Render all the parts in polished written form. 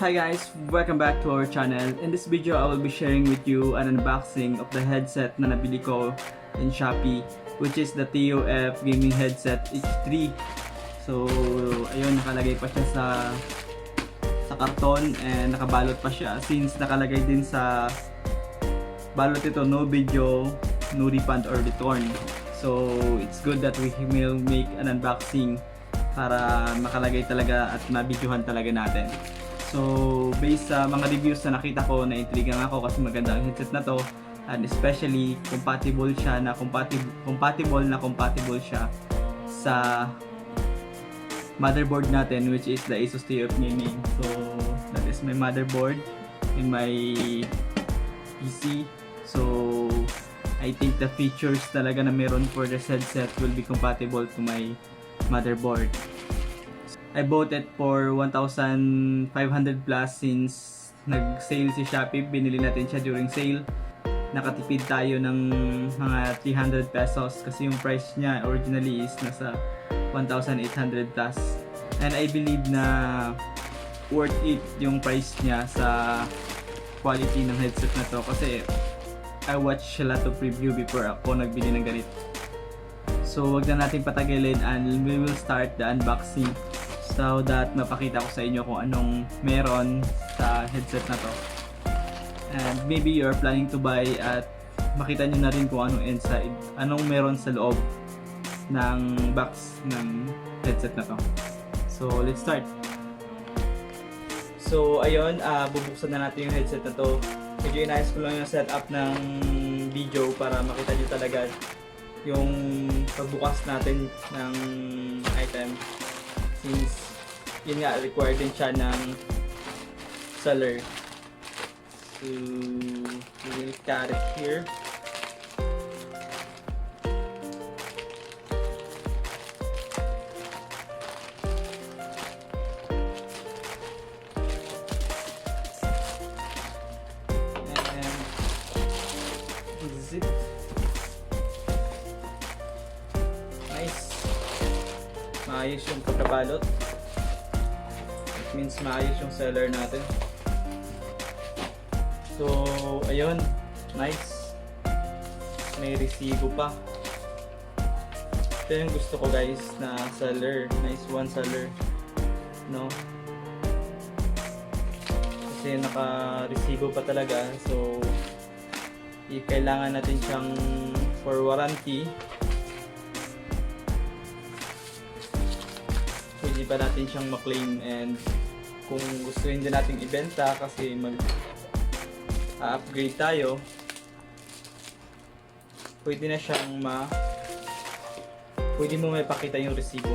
Hi guys, welcome back to our channel. In this video, I will be sharing with you an unboxing of the headset na nabili ko in Shopee, which is the TUF Gaming Headset H3. So, ayun, nakalagay pa siya sa karton and nakabalot pa siya since nakalagay din sa balot ito, no video, no refund or return. So, it's good that we will make an unboxing para makalagay talaga at mabidyohan talaga natin. So, based sa mga reviews na nakita ko, na-intriga ako kasi maganda ang headset na to, and especially compatible siya sa motherboard natin, which is the Asus TUF Gaming. So, that is my motherboard in my PC. So, I think the features talaga na meron for this headset will be compatible to my motherboard. I bought it for 1,500 plus since nag-sale si Shopee. Binili natin siya during sale. Nakatipid tayo ng mga 300 pesos kasi yung price niya originally is nasa 1,800 plus. And I believe na worth it yung price niya sa quality ng headset na to kasi I watched a lot of review before ako nagbili ng ganito. So wag na natin patagilin and we will start the unboxing so that mapakita ko sa inyo kung anong meron sa headset na to. And maybe you're planning to buy at makita nyo na rin kung anong inside, anong meron sa loob ng box ng headset na to. So let's start. So ayun, bubuksan na natin yung headset na to. Medyo inayos ko lang yung setup ng video para makita nyo talaga yung pagbukas natin ng item. Since yun nga, required din siya ng seller. So, we will cut it here. And zip. Nice. Maayos yung pagkabalot. It means maayos yung seller natin. So, ayun. Nice. May resibo pa. Ito yung gusto ko guys na seller. Nice one seller. No? Kasi naka-resibo pa talaga. So, kailangan natin siyang for warranty. Pwede pa natin siyang ma-claim and kung gusto rin din natin ibenta kasi mag-upgrade tayo, pwede na siyang pwede mo may pakita yung resibo.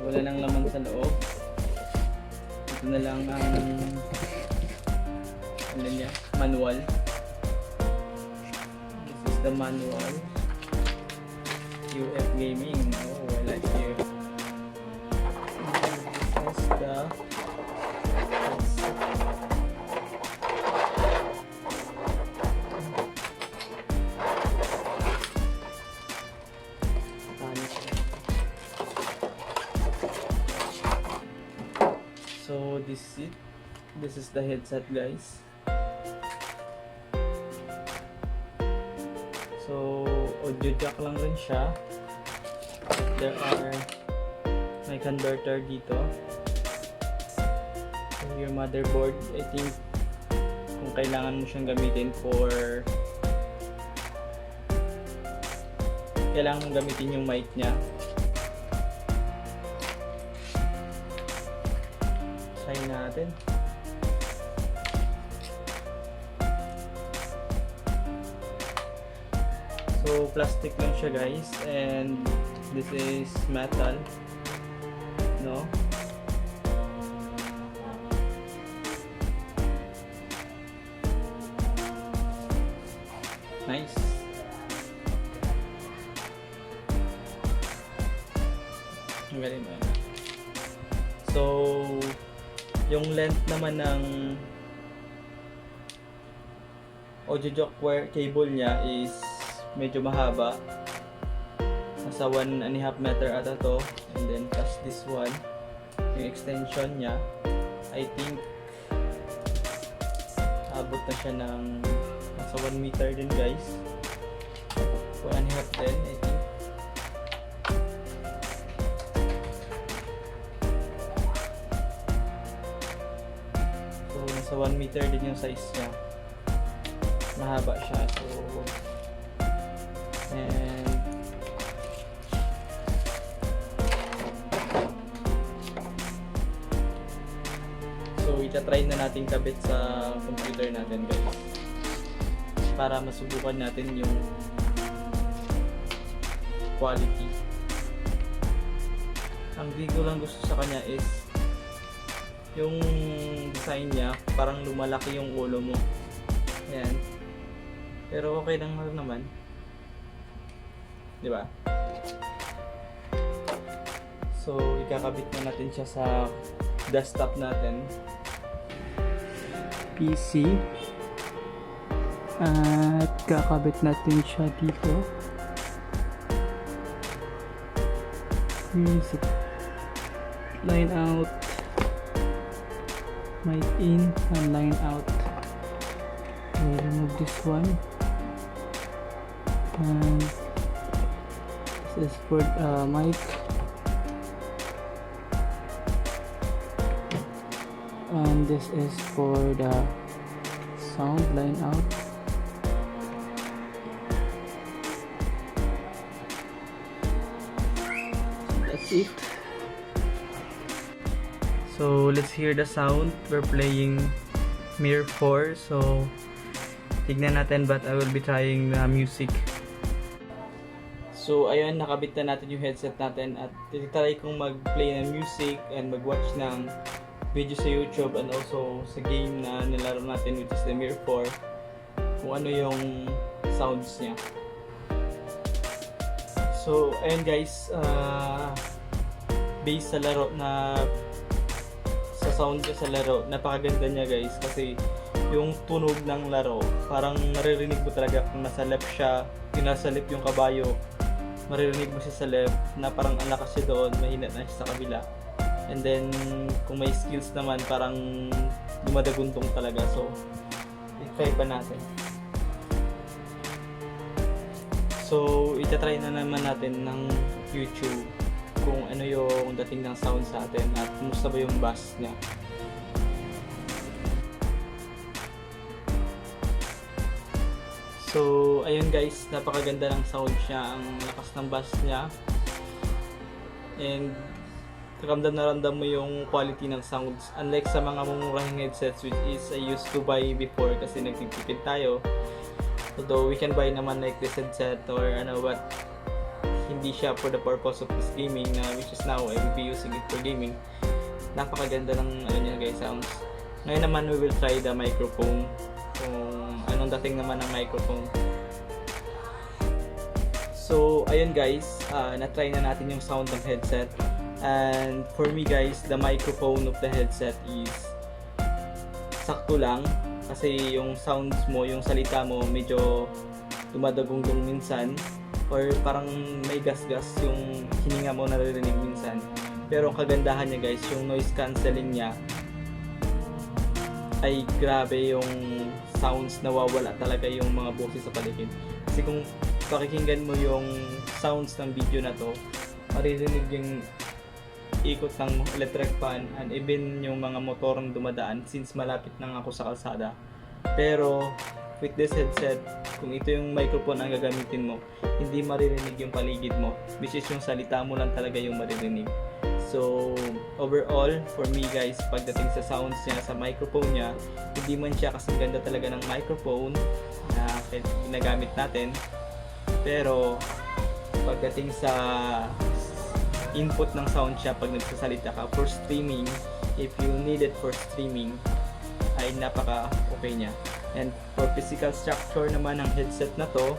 Wala nang laman sa loob. Ito na lang ang manual. This is the manual. TUF Gaming. Oh, I like you. This is the So this is it. This is the headset guys. So audio jack lang rin siya. There are may converter dito. So your motherboard, I think kung kailangan mo siyang gamitin for kailangan mong gamitin yung mic niya. Try natin. So plastic lang siya guys and this is metal, no? Nice. Yung length naman ng audio jack wire cable niya is medyo mahaba. Nasa 1.5 meter ata to. And then plus this one, yung extension niya, I think abot na siya ng nasa 1 meter din guys. 1.5 din, I think. So nasa 1 meter din yung size niya. Mahaba siya. So and itatry na natin kabit sa computer natin guys para masubukan natin yung quality. Ang di ko lang gusto sa kanya is yung design niya, parang lumalaki yung ulo mo. Ayan. Pero okay lang naman, di ba? So ikakabit na natin siya sa desktop natin PC at kakabit natin siya dito. Here's it. Line out, mic in and line out. We'll remove this one and this is for mic. And this is for the sound line out. That's it. So let's hear the sound. We're playing Mirror 4. So tignan natin, but I will be trying the music. So ayun, nakabit na natin yung headset natin at titry kong mag-play ng music and mag-watch ng video sa YouTube and also sa game na nilaro natin, which is the Mirror 4, kung ano yung sounds niya. So ayun guys, based sa laro na sa sound niya sa laro, napakaganda niya guys, kasi yung tunog ng laro parang naririnig mo talaga kung nasa left siya, yung nasa left yung kabayo, maririnig mo siya sa left na parang ang lakas siya doon, mahina na siya sa kabila. And then, kung may skills naman, parang dumadaguntong talaga. So, i-try pa natin. So, itatry na naman natin ng YouTube kung ano yung dating ng sound sa atin at kumusta ba yung bass niya. So, ayun guys, napakaganda ng sound niya. Ang lakas ng bass niya. And ramdam na ramdam mo yung quality ng sounds, unlike sa mga mumurahing headsets which is I used to buy before kasi nagtitipid tayo. Although we can buy naman like this headset or ano, but hindi siya for the purpose of this gaming na which is now I will be using it for gaming. Napakaganda ng ano niya guys, sounds. Ngayon naman we will try the microphone, kung anong dating naman ng microphone. So ayun guys, na-try na natin yung sound ng headset. And for me guys, the microphone of the headset is sakto lang kasi yung sounds mo, yung salita mo medyo dumadagungdong minsan or parang may gas-gas yung hininga mo naririnig minsan. Pero ang kagandahan niya guys, yung noise cancelling niya ay grabe, yung sounds, nawawala talaga yung mga boses sa paligid. Kasi kung pakikinggan mo yung sounds ng video na to, maririnig yung ikot ng electric fan and even yung mga motor na dumadaan since malapit lang ako sa kalsada. Pero with this headset, kung ito yung microphone ang gagamitin mo, hindi maririnig yung paligid mo, which is yung salita mo lang talaga yung maririnig. So overall, for me guys, pagdating sa sounds niya, sa microphone niya, hindi man siya kasing ganda talaga ng microphone na ginagamit natin, pero pagdating sa input ng sound siya pag nagsasalita ka for streaming, if you need it for streaming, ay napaka okay niya. And for physical structure naman ng headset na to,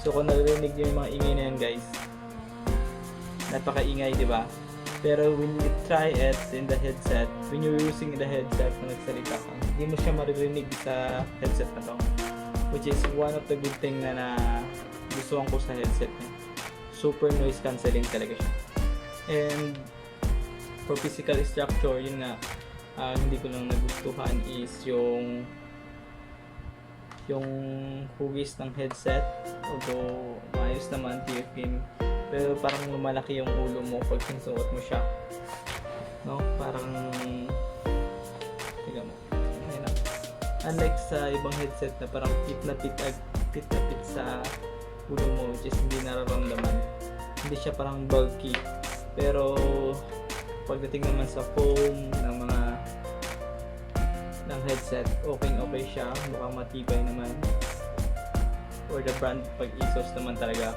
so kung naririnig niyo yung mga ingay na yan guys, napaka ingay, di ba? Pero when you try it in the headset, when you're using the headset na nagsalita ka, hindi mo siya maririnig sa headset na to. Which is one of the good thing na gustuhan ko sa headset niya. Super noise cancelling talaga siya. And for physical structure, yun nga, hindi ko lang nagustuhan is yung hugis ng headset. Although maayos naman TUF Gaming, pero parang lumalaki yung ulo mo pag sinusuot mo siya, no? Parang tingnan mo, ayun na. Unlike sa ibang headset na parang fit na fit sa ulo mo, which is hindi nararamdaman, hindi siya parang bulky. Pero pagdating naman sa foam ng headset, okay siya, mukhang matibay naman. Or the brand, pag Asus naman talaga,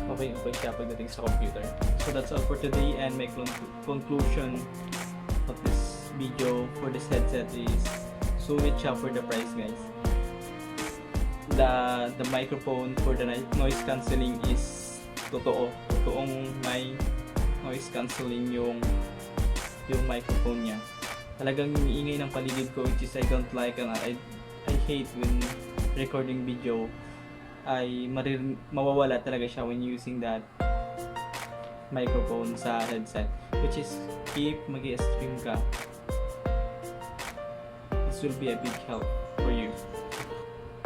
okay siya pagdating sa computer. So that's all for today, and my conclusion of this video for this headset is sulit siya for the price, guys. The microphone for the noise cancelling is totoong may noise cancelling yung microphone niya. Talagang iingay ng paligid ko, which is I don't like, and I hate when recording video ay mawawala talaga siya when using that microphone sa headset, which is if mag-i-stream ka, this will be a big help for you.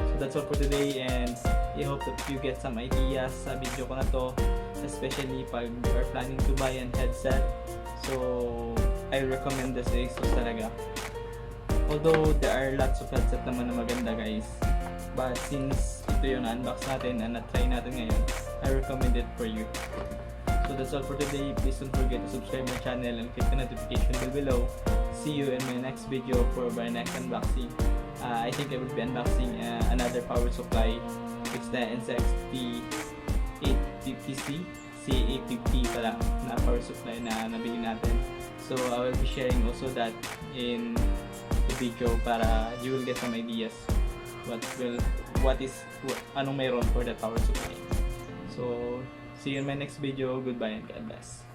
So that's all for today, and I hope that you get some ideas sa video ko na to, especially pag you are planning to buy an headset. So I recommend this Asus talaga. Although there are lots of headset naman na maganda, guys, but since ito yung unbox natin and na-try natin ngayon, I recommend it for you. So that's all for today. Please don't forget to subscribe my channel and click the notification bell below. See you in my next video for my next unboxing. I think I will be unboxing another power supply. It's the NZXT 850C C850 pala na power supply na nabili natin. So I will be sharing also that in the video para you will get some ideas anong mayroon for that power supply. So see you in my next video. Goodbye and God bless.